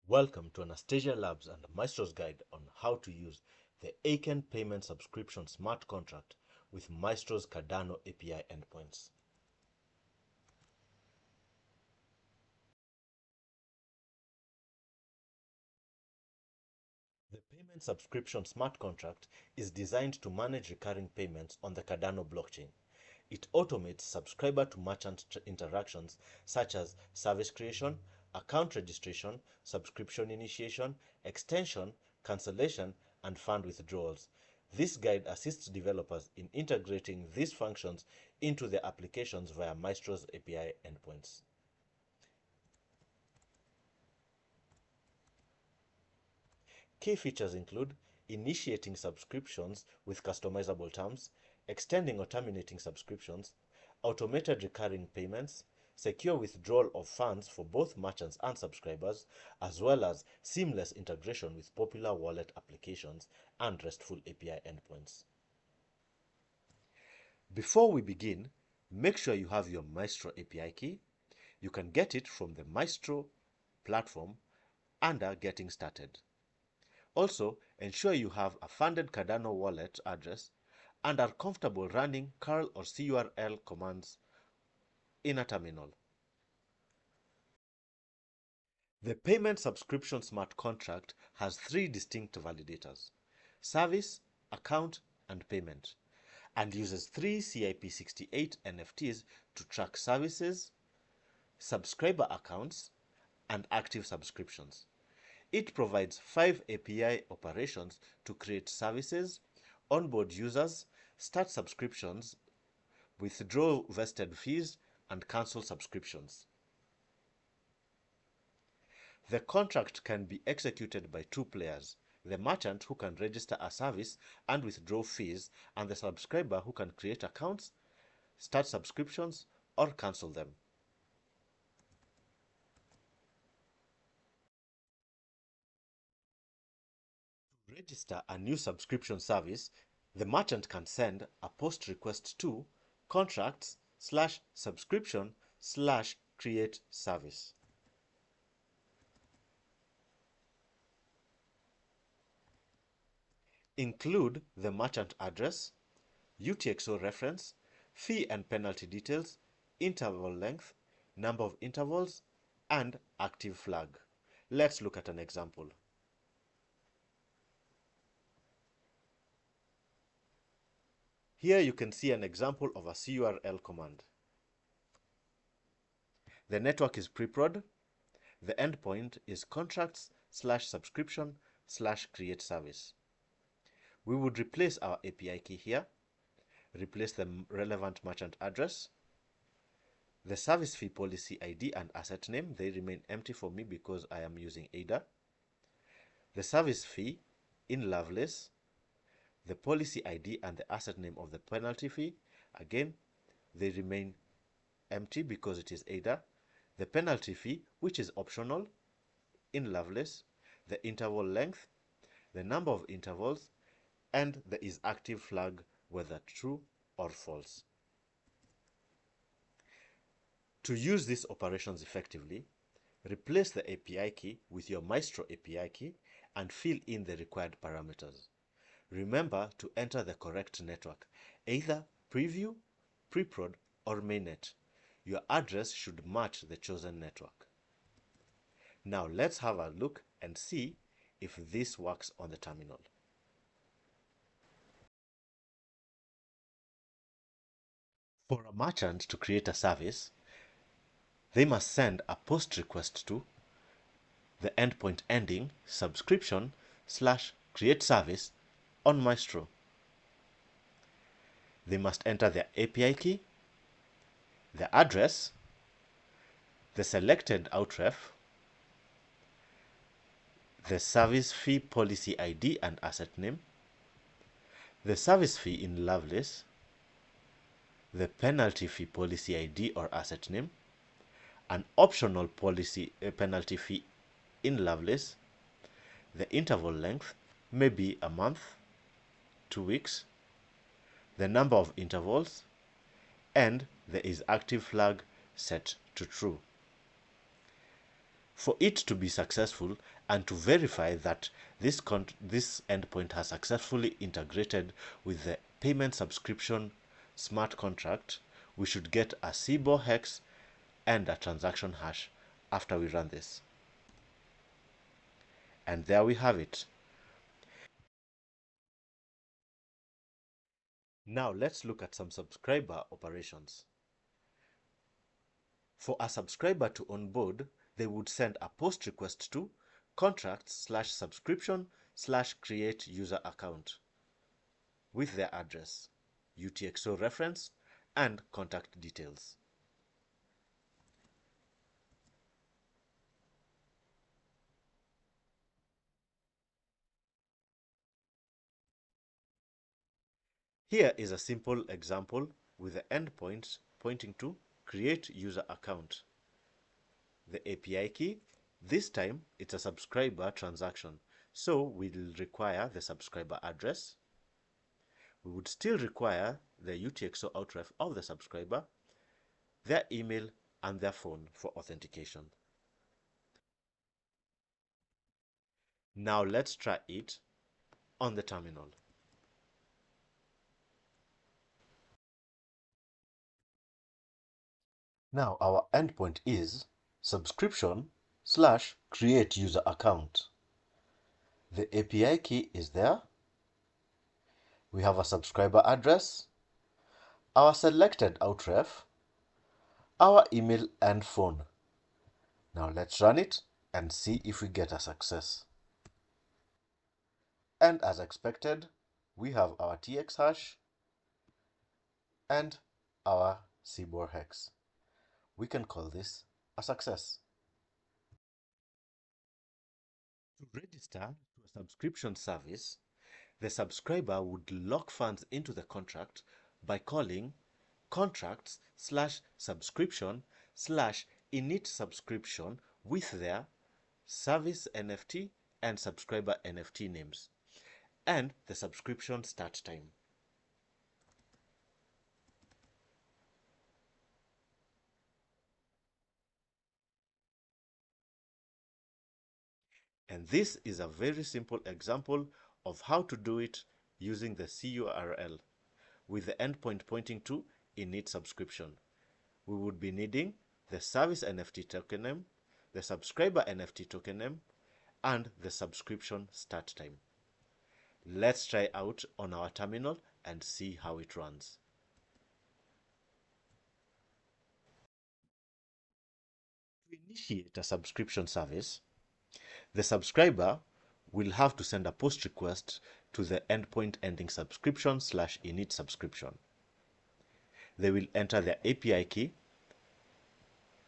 Welcome to Anastasia Labs and Maestro's Guide on how to use the Aiken Payment Subscription Smart Contract with Maestro's Cardano API endpoints. The Payment Subscription Smart Contract is designed to manage recurring payments on the Cardano blockchain. It automates subscriber-to-merchant interactions such as service creation, account registration, subscription initiation, extension, cancellation, and fund withdrawals. This guide assists developers in integrating these functions into their applications via Maestro's API endpoints. Key features include initiating subscriptions with customizable terms, extending or terminating subscriptions, automated recurring payments, secure withdrawal of funds for both merchants and subscribers, as well as seamless integration with popular wallet applications and RESTful API endpoints. Before we begin, make sure you have your Maestro API key. You can get it from the Maestro platform under Getting Started. Also, ensure you have a funded Cardano wallet address and are comfortable running curl or curl commands in a terminal. The Payment Subscription Smart Contract has three distinct validators: service, account, and payment, and uses three CIP68 NFTs to track services, subscriber accounts, and active subscriptions. It provides 5 API operations to create services, onboard users, start subscriptions, withdraw vested fees, and cancel subscriptions. The contract can be executed by two players: the merchant, who can register a service and withdraw fees, and the subscriber, who can create accounts, start subscriptions, or cancel them. To register a new subscription service, the merchant can send a post request to contracts/subscription/create service. Include the merchant address, UTXO reference, fee and penalty details, interval length, number of intervals, and active flag. Let's look at an example. Here you can see an example of a curl command. The network is preprod. The endpoint is contracts/subscription/create service. We would replace our API key here, replace the relevant merchant address. The service fee policy ID and asset name, they remain empty for me because I am using ADA. The service fee in Lovelace, the policy ID and the asset name of the penalty fee, again, they remain empty because it is ADA. The penalty fee, which is optional, in Lovelace, the interval length, the number of intervals, and the isActive flag, whether true or false. To use these operations effectively, replace the API key with your Maestro API key and fill in the required parameters. Remember to enter the correct network, either preview, preprod, or mainnet. Your address should match the chosen network. Now let's have a look and see if this works on the terminal. For a merchant to create a service, they must send a post request to the endpoint ending subscription/create service on Maestro. They must enter their API key, the address, the selected outref, the service fee policy ID and asset name, the service fee in Lovelace, the penalty fee policy ID or asset name, an optional penalty fee in Lovelace, the interval length, maybe a month, 2 weeks, the number of intervals, and the isActive flag set to true. For it to be successful and to verify that this endpoint has successfully integrated with the payment subscription smart contract, we should get a CBOR hex and a transaction hash after we run this. And there we have it. Now let's look at some subscriber operations. For a subscriber to onboard, they would send a post request to contracts/subscription/create user account with their address, UTXO reference, and contact details. Here is a simple example with the endpoint pointing to create user account. The API key, this time it's a subscriber transaction, so we'll require the subscriber address. We would still require the UTXO outref of the subscriber, their email, and their phone for authentication. Now let's try it on the terminal. Now our endpoint is subscription/create user account. The API key is there. We have a subscriber address, our selected outref, our email and phone. Now let's run it and see if we get a success. And as expected, we have our TX hash and our CBOR hex. We can call this a success. To register to a subscription service, the subscriber would lock funds into the contract by calling contracts/subscription/init subscription with their service NFT and subscriber NFT names and the subscription start time. And this is a very simple example of how to do it using the CURL with the endpoint pointing to init subscription. We would be needing the service NFT token name, the subscriber NFT token name, and the subscription start time. Let's try out on our terminal and see how it runs. To initiate a subscription service, the subscriber will have to send a post request to the endpoint ending subscription/init subscription. They will enter their API key,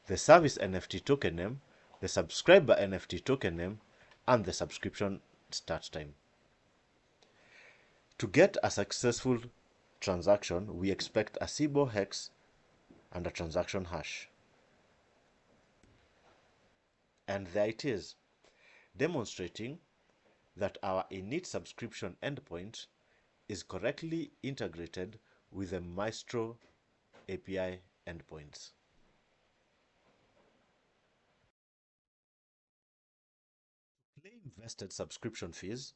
the service NFT token name, the subscriber NFT token name, and the subscription start time. To get a successful transaction, we expect a CBOR hex and a transaction hash. And there it is, demonstrating that our init subscription endpoint is correctly integrated with the Maestro API endpoints. To claim vested subscription fees,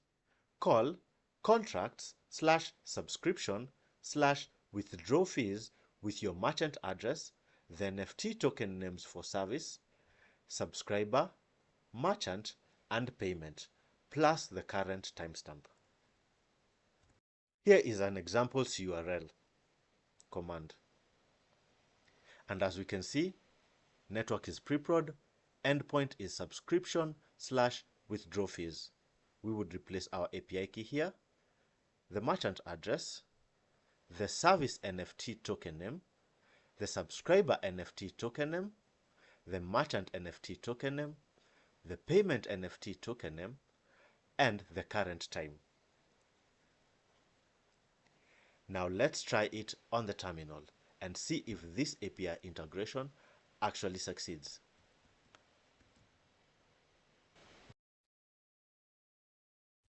call contracts/subscription/withdraw fees with your merchant address, the NFT token names for service, subscriber, merchant, and payment, plus the current timestamp. Here is an example CURL command. And as we can see, network is preprod, endpoint is subscription/withdraw fees. We would replace our API key here, the merchant address, the service NFT token name, the subscriber NFT token name, the merchant NFT token name, the payment NFT token name, and the current time. Now let's try it on the terminal and see if this API integration actually succeeds.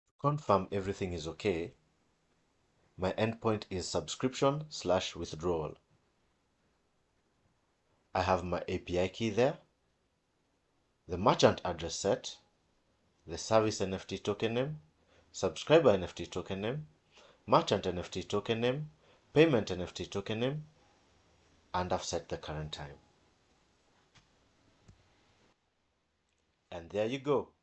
To confirm everything is okay, my endpoint is subscription/withdrawal. I have my API key there. the merchant address set, the service NFT token name, subscriber NFT token name, merchant NFT token name, payment NFT token name, and I've set the current time. And there you go.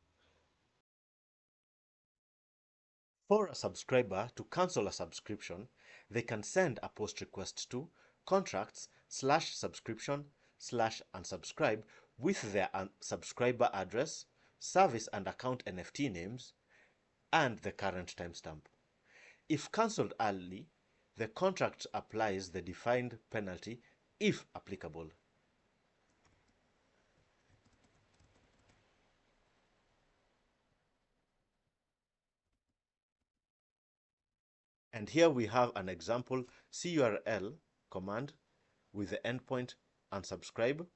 For a subscriber to cancel a subscription, they can send a post request to contracts/subscription/unsubscribe with their subscriber address, service and account NFT names, and the current timestamp. If cancelled early, the contract applies the defined penalty if applicable. And here we have an example CURL command with the endpoint unsubscribe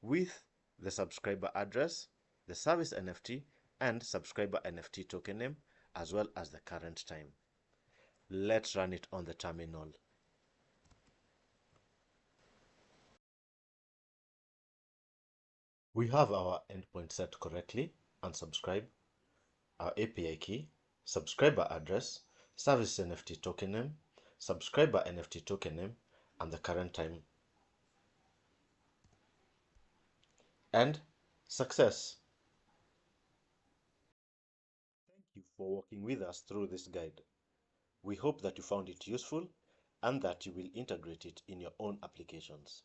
with the subscriber address, the service NFT, and subscriber NFT token name, as well as the current time. Let's run it on the terminal. We have our endpoint set correctly, unsubscribe, our API key, subscriber address, service NFT token name, subscriber NFT token name, and the current time. And success! Thank you for walking with us through this guide. We hope that you found it useful and that you will integrate it in your own applications.